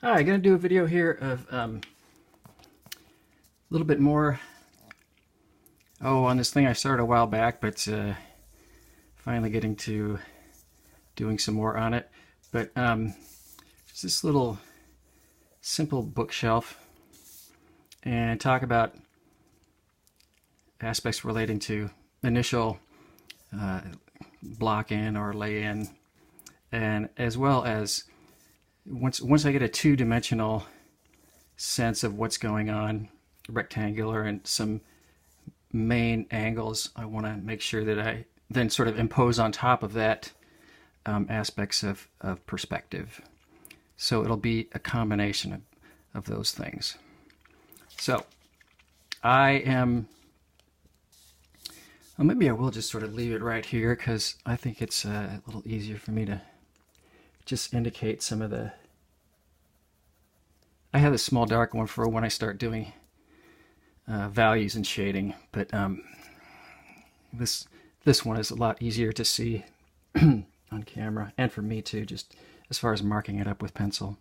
Hi, I'm going to do a video here of a little bit more on this thing I started a while back, but finally getting to doing some more on it. But just this little simple bookshelf, and talk about aspects relating to initial block in or lay in, and as well as once I get a two-dimensional sense of what's going on, rectangular, and some main angles, I want to make sure that I then sort of impose on top of that aspects of perspective. So it'll be a combination of those things. So I am, well, maybe I will just sort of leave it right here because I think it's a little easier for me to just indicate some of the, I have a small dark one for when I start doing values and shading, but this one is a lot easier to see on camera, and for me too, just as far as marking it up with pencil.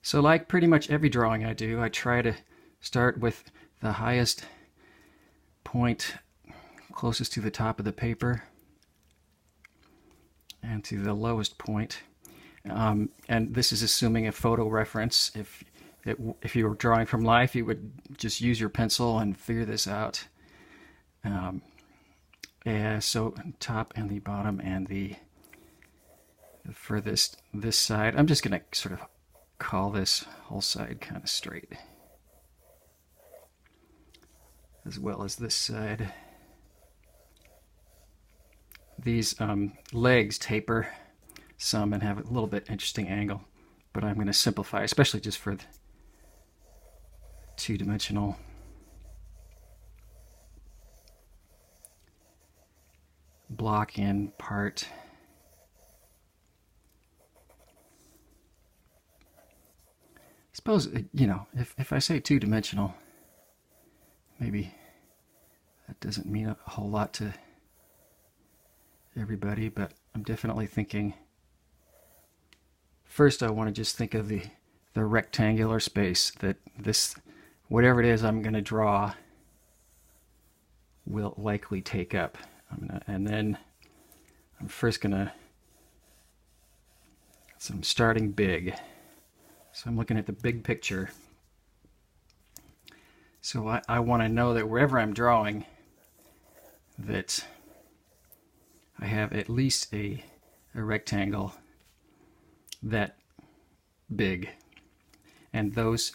So like pretty much every drawing I do, I try to start with the highest point closest to the top of the paper and to the lowest point. And this is assuming a photo reference. If you were drawing from life, you would just use your pencil and figure this out. So top and the bottom and the furthest this side. I'm just going to sort of call this whole side kind of straight, as well as this side. These legs taper some and have a little bit interesting angle, but I'm going to simplify, especially just for the two-dimensional. Block in part. Suppose, you know, if I say two-dimensional, maybe that doesn't mean a whole lot to everybody, but I'm definitely thinking, first I want to just think of the rectangular space that this, whatever it is I'm going to draw, will likely take up. And then I'm first going to, so I'm starting big. So I'm looking at the big picture. So I want to know that wherever I'm drawing, that I have at least a rectangle that big. And those,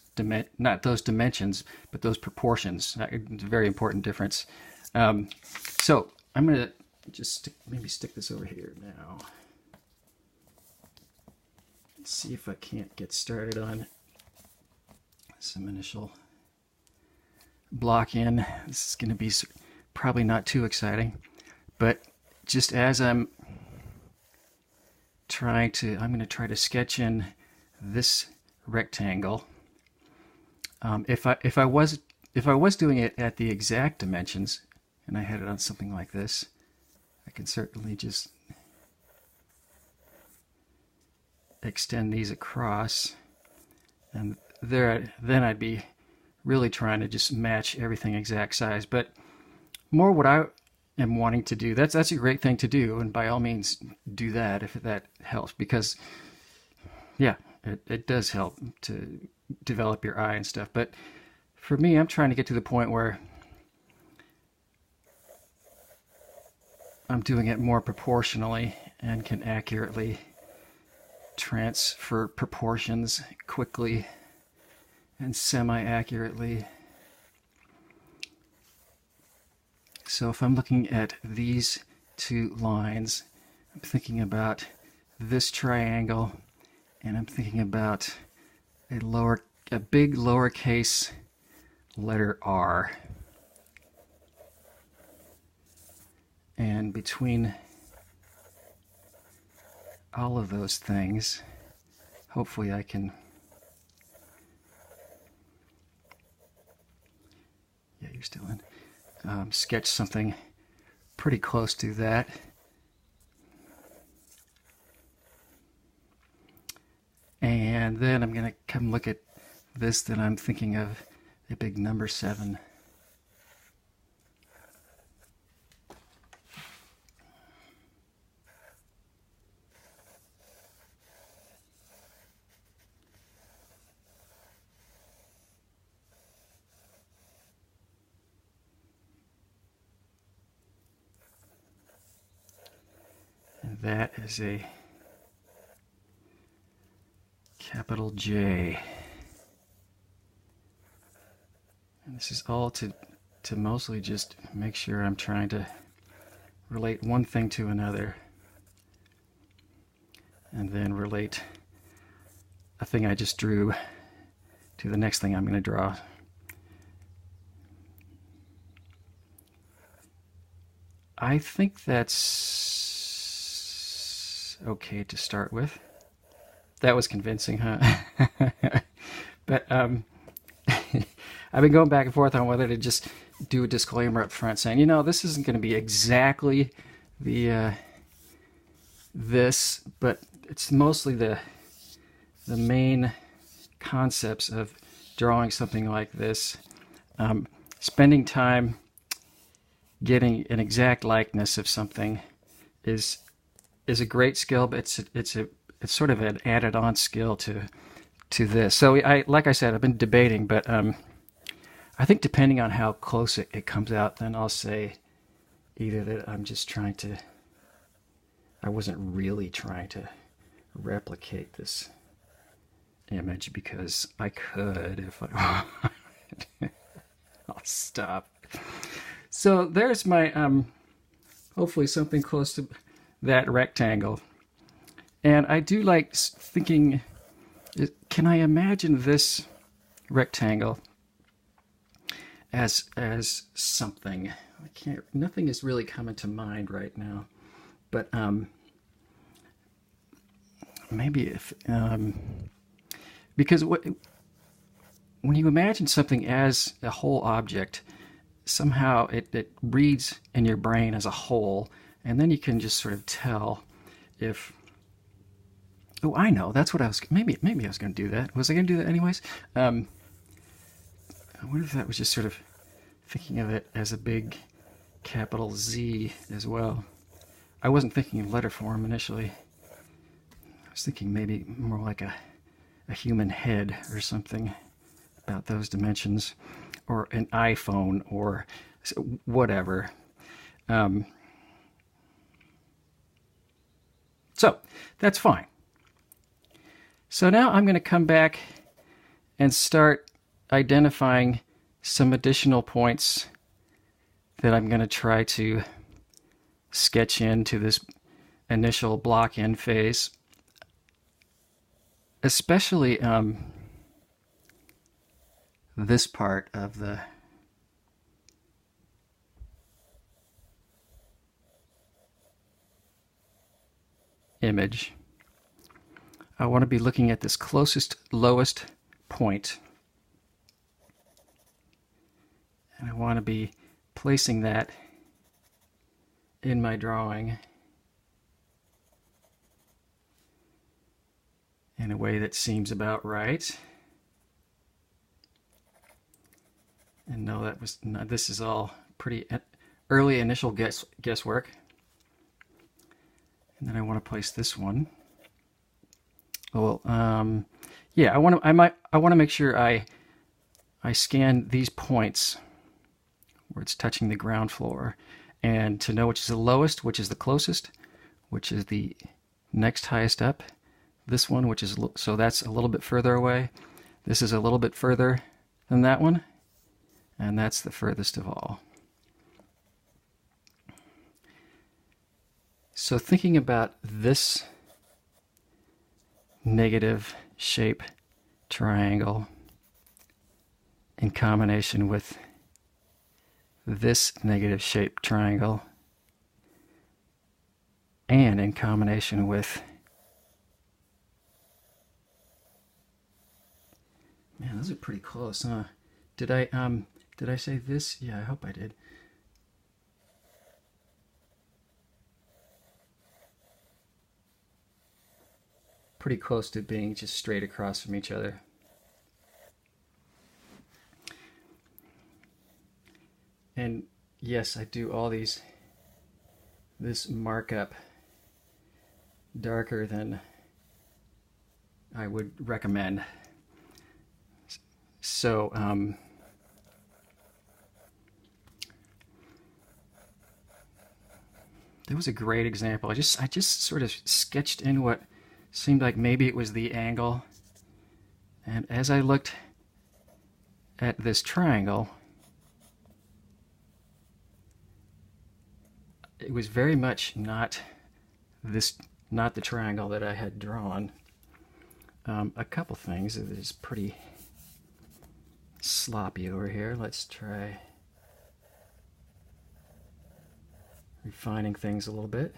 not those dimensions, but those proportions. It's a very important difference. So I'm going to just maybe stick this over here now. Let's see if I can't get started on some initial block in. This is going to be probably not too exciting, but just as I'm going to try to sketch in this rectangle. If I was doing it at the exact dimensions, and I had it on something like this, I can certainly just extend these across, and then I'd be really trying to just match everything exact size. But more what I am wanting to do, that's a great thing to do, and by all means do that if that helps, because yeah, it does help to develop your eye and stuff. But for me, I'm trying to get to the point where I'm doing it more proportionally and can accurately transfer proportions quickly and semi-accurately. So if I'm looking at these two lines, I'm thinking about this triangle, and I'm thinking about a big lowercase letter R. And between all of those things, hopefully I can, yeah, you're still in, sketch something pretty close to that. And And then I'm going to come look at this that I'm thinking of, a big number 7. And that is a capital J. And this is all to mostly just make sure I'm trying to relate one thing to another, and then relate a thing I just drew to the next thing I'm going to draw. I think that's okay to start with. That was convincing, huh? But I've been going back and forth on whether to just do a disclaimer up front saying, you know, this isn't going to be exactly the this, but it's mostly the main concepts of drawing something like this. Spending time getting an exact likeness of something is a great skill, but it's sort of an added-on skill to this. So like I said, I've been debating, but I think depending on how close it comes out, then I'll say either that I'm just trying to, I wasn't really trying to replicate this image because I could if I wanted. I'll stop. So there's my, hopefully something close to that rectangle. And I do like thinking, can I imagine this rectangle as something? I can't, nothing is really coming to mind right now. But maybe if, because when you imagine something as a whole object, somehow it reads in your brain as a whole, and then you can just sort of tell if, oh, I know, that's what I was, maybe I was going to do that. Was I going to do that anyways? I wonder if that was just sort of thinking of it as a big capital Z as well. I wasn't thinking in letter form initially. I was thinking maybe more like a human head or something about those dimensions, or an iPhone, or whatever. So that's fine. So now I'm going to come back and start identifying some additional points that I'm going to try to sketch into this initial block in phase, especially this part of the image. I want to be looking at this closest, lowest point, and I want to be placing that in my drawing in a way that seems about right. And no, that was not, this is all pretty early initial guesswork. And then I want to place this one. Oh, well, yeah, I want to make sure I scan these points where it's touching the ground floor, and to know which is the lowest, which is the closest, which is the next highest up. This one, which is, so that's a little bit further away. This is a little bit further than that one, and that's the furthest of all. So thinking about this negative shape triangle in combination with this negative shape triangle, and in combination with, man, those are pretty close, huh? Did I say this? Yeah, I hope I did. pretty close to being just straight across from each other. And yes, I do all this markup darker than I would recommend. So that was a great example. I just sort of sketched in what seemed like maybe it was the angle, and as I looked at this triangle, it was very much not the triangle that I had drawn. A couple things. It is pretty sloppy over here. Let's try refining things a little bit.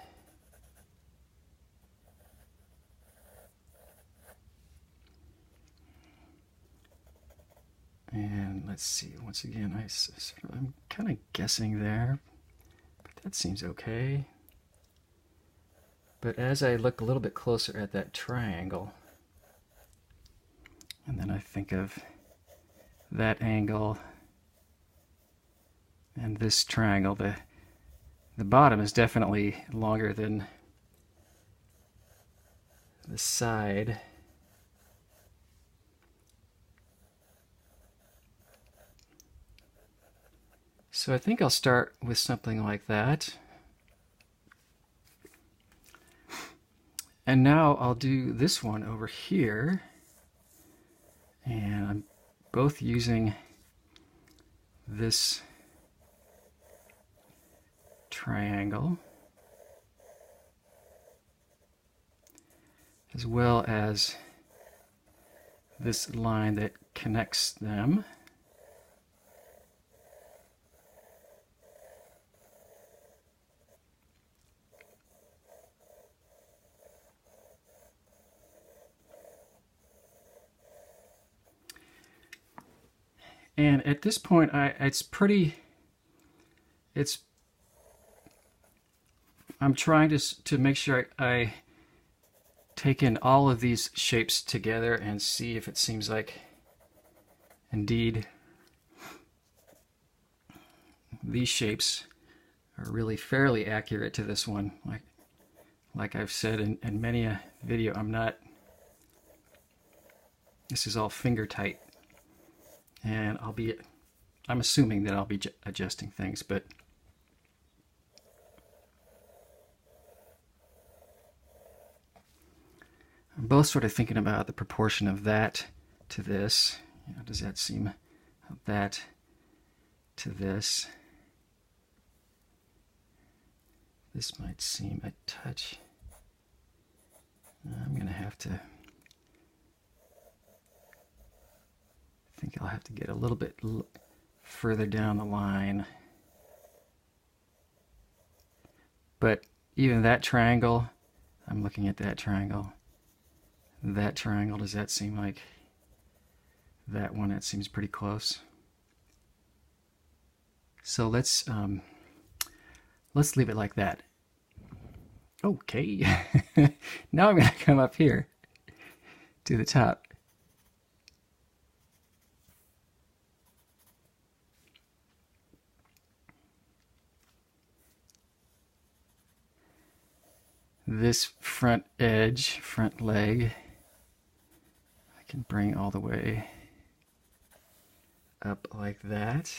And let's see, once again, I'm kind of guessing there, but that seems okay. But as I look a little bit closer at that triangle, and then I think of that angle and this triangle, the bottom is definitely longer than the side. So I think I'll start with something like that. And now I'll do this one over here. And I'm both using this triangle as well as this line that connects them. And at this point, I'm trying to make sure I take in all of these shapes together and see if it seems like indeed these shapes are really fairly accurate to this one. Like I've said in many a video, this is all finger tight. And I'm assuming that I'll be adjusting things, but I'm both sort of thinking about the proportion of that to this. Does that seem that to this? This might seem a touch. I'm going to have to. I think I'll have to get a little bit further down the line. But even that triangle, I'm looking at that triangle. That triangle, does that seem like that one? That seems pretty close. So let's leave it like that. Okay. Now I'm going to come up here to the top. This front edge, front leg, I can bring all the way up like that.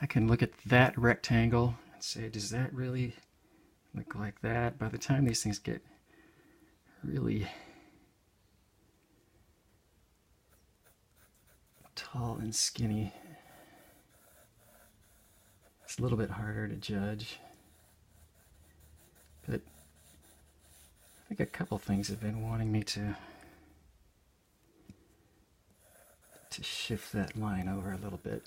I can look at that rectangle and say, does that really look like that? By the time these things get really tall and skinny, it's a little bit harder to judge. But I think a couple things have been wanting me to shift that line over a little bit.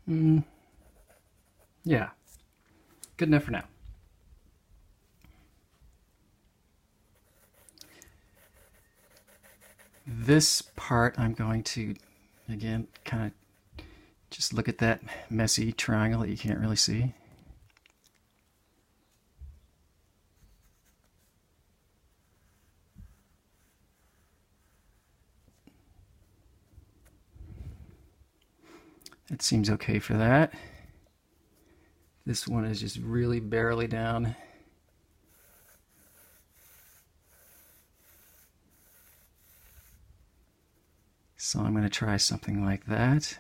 Yeah, good enough for now. This part I'm going to, again, kind of just look at that messy triangle that you can't really see. It seems okay for that. This one is just really barely down. So I'm going to try something like that.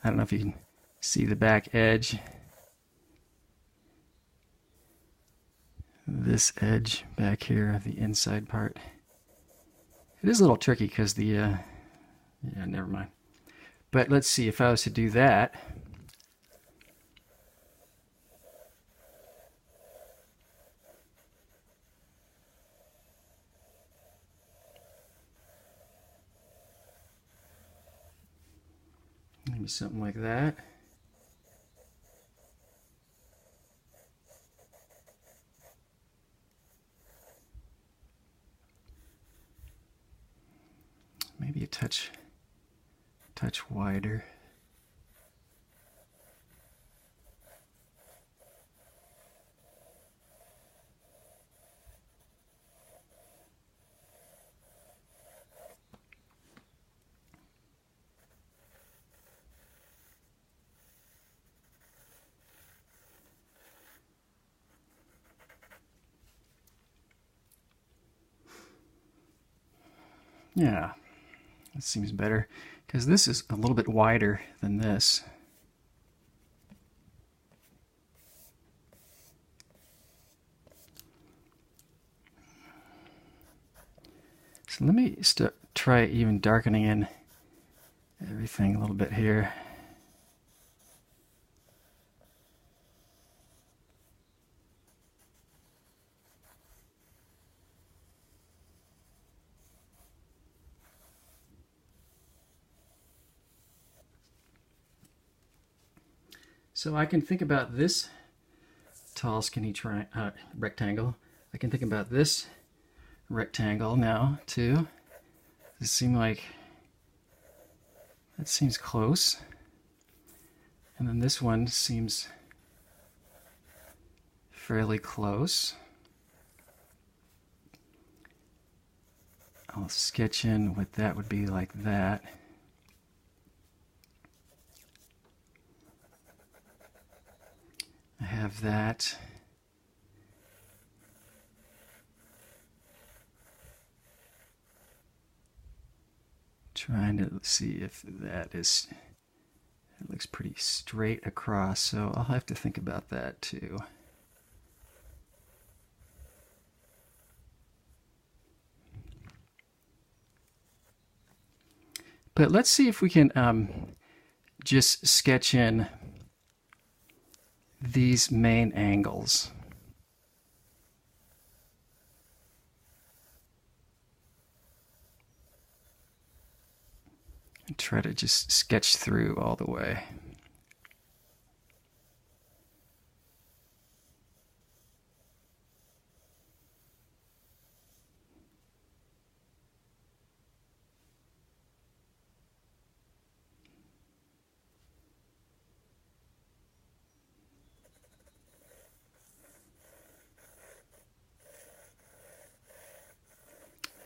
I don't know if you can see the back edge. This edge back here, the inside part. It is a little tricky because the, yeah, never mind. But let's see, if I was to do that, maybe something like that. Maybe a touch wider. Yeah, that seems better because this is a little bit wider than this. So let me try even darkening in everything a little bit here. So I can think about this tall, skinny rectangle. I can think about this rectangle now too. Does it seem like that seems close? And then this one seems fairly close. I'll sketch in what that would be like that. I have that. Trying to see if that is, it looks pretty straight across, so I'll have to think about that too. But let's see if we can just sketch in these main angles. And try to just sketch through all the way.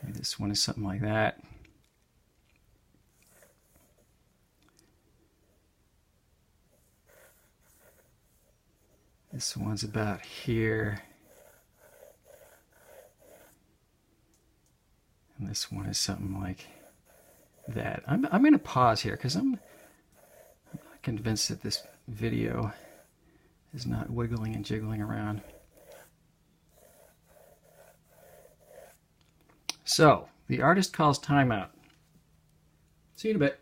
Maybe this one is something like that. This one's about here. And this one is something like that. I'm going to pause here because I'm not convinced that this video is not wiggling and jiggling around. So, the artist calls timeout. See you in a bit.